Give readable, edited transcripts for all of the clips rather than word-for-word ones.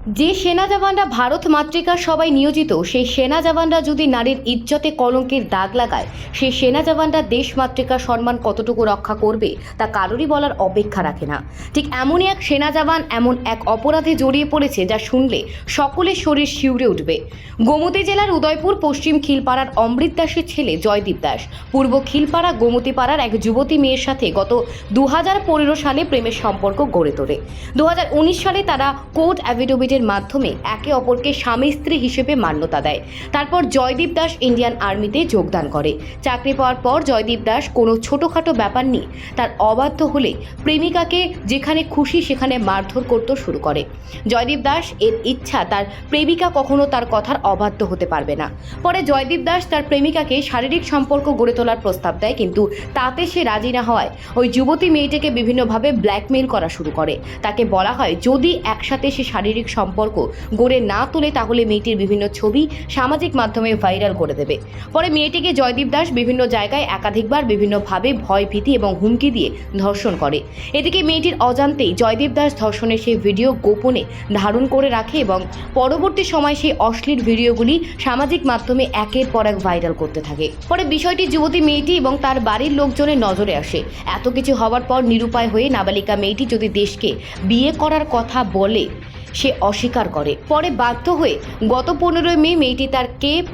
যে সেনা জওয়ানরা ভারত মাতৃকার সবাই নিয়োজিত, সেই সেনা জওয়ানরা যদি নারীর ইজ্জতে কলঙ্কের দাগ লাগায়, সেই সেনা জওয়ানরা দেশ মাতৃকার সম্মান কতটুকু রক্ষা করবে তা কারোরই বলার অপেক্ষা রাখে না। ঠিক এমনই এক সেনা জওয়ান এমন এক অপরাধে জড়িয়ে পড়েছে যা শুনলে সকলের শরীর শিউরে উঠবে। গোমতী জেলার উদয়পুর পশ্চিম খিলপাড়ার অমৃত দাসের ছেলে জয়দীপ দাস পূর্ব খিলপাড়া গোমতীপাড়ার এক যুবতী মেয়ের সাথে গত 2015 সালে প্রেমের সম্পর্ক গড়ে তোলে। 2019 সালে তারা কোর্ট অ্যাফিডেভিটের মাধ্যমে একে অপরকে স্বামী স্ত্রী হিসেবে মান্যতা দেয়। তারপর জয়দীপ দাস ইন্ডিয়ান আর্মিতে যোগদান করে। চাকরি পাওয়ার পর জয়দীপ দাস কোনো ছোটোখাটো ব্যাপার নিয়ে তার অবাধ্য হলে প্রেমিকাকে যেখানে খুশি সেখানে মারধর করতে শুরু করে। জয়দীপ দাস এর ইচ্ছা তার প্রেমিকা কখনো তার কথার অবাধ্য হতে পারবে না। পরে জয়দীপ দাস তার প্রেমিকাকে শারীরিক সম্পর্ক গড়ে তোলার প্রস্তাব দেয়, কিন্তু তাতে সে রাজি না হওয়ায় ওই যুবতী মেয়েটিকে বিভিন্নভাবে ব্ল্যাকমেইল করা শুরু করে। তাকে বলা হয় যদি একসাথে সে শারীরিক সম্পর্ক গড়ে না তোলে তাহলে মেয়েটির বিভিন্ন ছবি সামাজিক মাধ্যমে ভাইরাল করে দেবে। পরে মেয়েটিকে জয়দীপ দাস বিভিন্ন জায়গায় একাধিকবার বিভিন্নভাবে ভয় ভীতি এবং হুমকি দিয়ে ধর্ষণ করে। এদিকে মেয়েটির অজান্তেই জয়দীপ দাস ধর্ষণের সেই ভিডিও গোপনে ধারণ করে রাখে এবং পরবর্তী সময় সেই অশ্লীল ভিডিওগুলি সামাজিক মাধ্যমে একের পর এক ভাইরাল করতে থাকে। পরে বিষয়টি যুবতী মেয়েটি এবং তার বাড়ির লোকজনের নজরে আসে। এত কিছু হওয়ার পর নিরুপায় হয়ে নাবালিকা মেয়েটি যদি দেশকে বিয়ে করার কথা বলে সে অস্বীকার করে। পরে বাধ্য হয়ে গত 15 মে মেয়েটি তার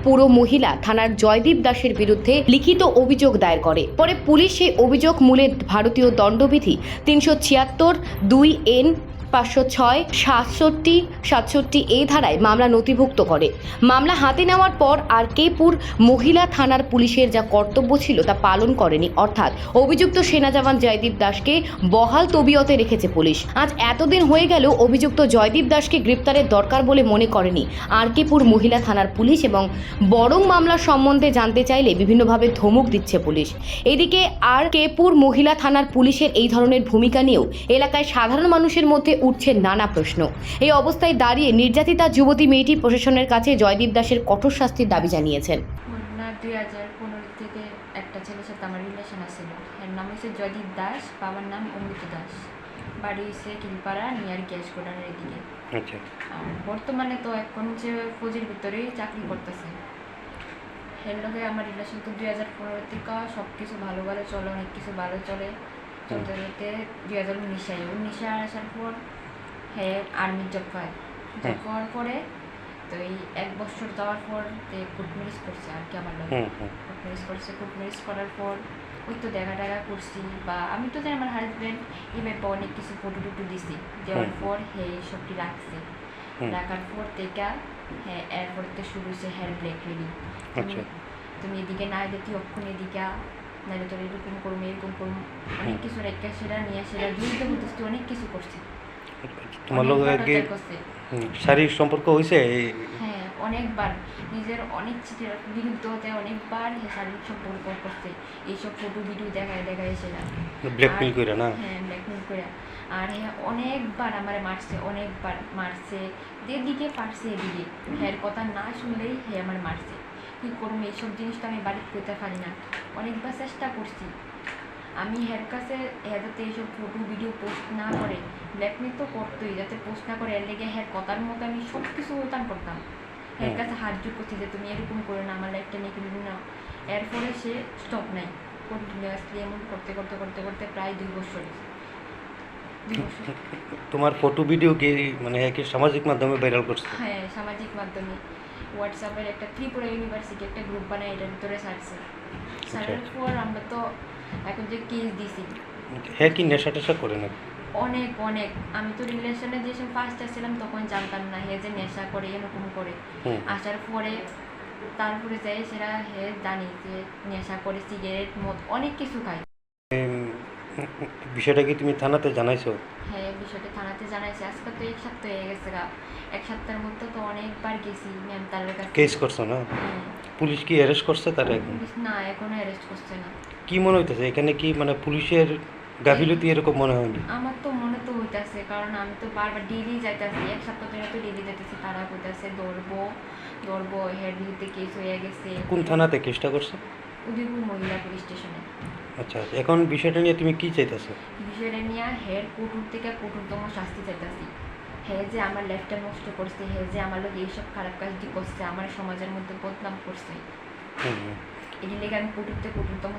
পুরো মহিলা থানার জয়দীপ দাসের বিরুদ্ধে লিখিত অভিযোগ দায়ের করে। পরে পুলিশ সেই অভিযোগ মূলে ভারতীয় দণ্ডবিধি 376(2)(N 506, 67 এ ধারায় মামলা নথিভুক্ত করে। মামলা হাতে নেওয়ার পর আর পুর মহিলা থানার পুলিশের যা কর্তব্য ছিল তা পালন করেনি, অর্থাৎ অভিযুক্ত সেনা জওয়ান জয়দীপ দাসকে বহাল তবিয়তে রেখেছে পুলিশ। আজ এতদিন হয়ে গেল অভিযুক্ত জয়দীপ দাসকে গ্রেপ্তারের দরকার বলে মনে করেনি পুর মহিলা থানার পুলিশ, এবং বরং মামলার সম্বন্ধে জানতে চাইলে বিভিন্নভাবে ধমক দিচ্ছে পুলিশ। এদিকে পুর মহিলা থানার পুলিশের এই ধরনের ভূমিকা নিয়েও এলাকায় সাধারণ মানুষের মধ্যে উঠছে নানা প্রশ্ন। এই অবস্থায় দাঁড়িয়ে নির্যাতিতা যুবতী মেয়েটি প্রশাসনের কাছে জয়দীপ দাসের কঠোর শাস্তির দাবি জানিয়েছেন। 2015 থেকে একটা ছেলের সাথে আমার রিলেশন আছে। এর নাম হচ্ছে জয়দীপ দাস, বাবার নাম অমৃত দাস, বাড়ি হচ্ছে কিলপাড়া নিয়ার গ্যাস গোডাউনের এদিকে। আচ্ছা। আর বর্তমানে তো এখন যে ফৌজের ভিতরেই চাকরি করতেছে। এর লগে আমার রিলেশন তো 2015 থেকে সব কিছু ভালো ভালো চলে, অনেক কিছু ভালো চলে। চলতে চলতে 2019 আসার পর হ্যাঁ আর্মির জব পায়। জব পাওয়ার পরে তো এই 1 বছর যাওয়ার পর কোর্ট ম্যারেজ করছে আর কি আমার লোক। কোর্ট ম্যারেজ করছে। কোর্ট ম্যারেজ করার পর ওই তো দেখা করছি, বা আমি তো জানি আমার হাজব্যান্ড এই ব্যাপারে অনেক কিছু ফটো টুটো দিছি। দেওয়ার পর হ্যাঁ সবটি রাখছে। রাখার পর থেকে হ্যাঁ এরপর তো শুরু হয়েছে হেয়ার ব্ল্যাকমেইলিং। তুমি এদিকে না এলে তুই অক্ষণ এদিকে নাহলে তোর এরকম করবো এরকম করবো, অনেক কিছু রেখা সেটা নিয়ে সেটা বিরুদ্ধে বলতেছি, অনেক কিছু করছে। তোমার লোক শারীরিক সম্পর্ক হয়েছে? হ্যাঁ অনেকবার নিজের অনেক বিরুদ্ধ হতে অনেকবার শারীরিক সম্পর্ক করছে। এইসব ফটো ভিডিও দেখায় সেটা ব্ল্যাকমেইল করে না? হ্যাঁ ব্ল্যাকমেইল করে। আর হ্যাঁ অনেকবার আমার মারছে, অনেকবার মারছে, যেদিকে পারছে এদিকে। হ্যাঁ কথা না শুনলেই হ্যাঁ আমার মারছে। কী করবো, এইসব জিনিসটা আমি বাড়ি করতে পারি না। অনেকবার চেষ্টা করছি আমি হের কাছে যাতে এইসব ফটো ভিডিও পোস্ট না করে। ব্ল্যাকমেল তো করতোই, যাতে পোস্ট না করে। এর লেগে হ্যাঁ কথার মতো আমি সব কিছু উল্টান করতাম। এর কাছে হাত জোর করছি যে তুমি এরকম করে না, আমার লাইফটা নিয়ে কিন্তু না। এর ফলে সে স্টপ নাই, কন্টিনিউয়াসলি এমন করতে করতে করতে করতে প্রায় 2 বছর। তোমার ফটো ভিডিও কি মানে কি সামাজিক মাধ্যমে ভাইরাল করছে? হ্যাঁ সামাজিক মাধ্যমে হোয়াটসঅ্যাপের একটা ত্রিপুরা ইউনিভার্সিটি একটা গ্রুপ বানায়, এটার ভিতরে ছাড়ছে। ছাড়ার পর আমরা তো এখন যে কেস দিছি। হ্যাঁ কি নেশা টেশা করে না? অনেক অনেক। আমি তো রিলেশনে যে সময় ফার্স্ট আসছিলাম তখন জানতাম না হে যে নেশা করে এরকম করে। আসার পরে তারপরে যাই সেটা হে জানি যে নেশা করে, সিগারেট মদ অনেক কিছু খায়। বিষয়টা কি তুমি থানাতে জানাইছো? হ্যাঁ বিষয়টা থানাতে জানাইছি। আজকে তো 1 সপ্তাহ হয়ে গেছে গা। 1 সপ্তাহের মধ্যে তো অনেকবার গেছি ম্যাম তার কাছে। কেস করছো না? পুলিশ কি অ্যারেস্ট করছে তারা এখন? না এখনো অ্যারেস্ট করছে না। কি মনে হইতেছে এখানে কি মানে পুলিশের গাফিলতি এরকম মনে হয়নি? আমার তো মনে তো হইতেছে, কারণ আমি তো বারবার ডেলি যাইতেছি। 1 সপ্তাহ ধরে তো ডেলি যাইতেছি। তারা কইতাছে ধরবো হেড বিরুদ্ধে কেস হয়ে গেছে। কোন থানাতে কেসটা করছে? উদয়পুর মহিলা পুলিশ স্টেশনে। আচ্ছা এখন বিষয়টা নিয়ে তুমি কি চাইতেছো? বিষয়টা নিয়ে হেড কঠোর থেকে কঠোরতম শাস্তি চাইতেছি। হে যে আমার লাইফটা নষ্ট করছে, হে যে আমার লোক এইসব খারাপ কাজটি করছে, আমার সমাজের মধ্যে বদনাম করছে, হুম, হুম। এটি লেগে আমি কটুরতম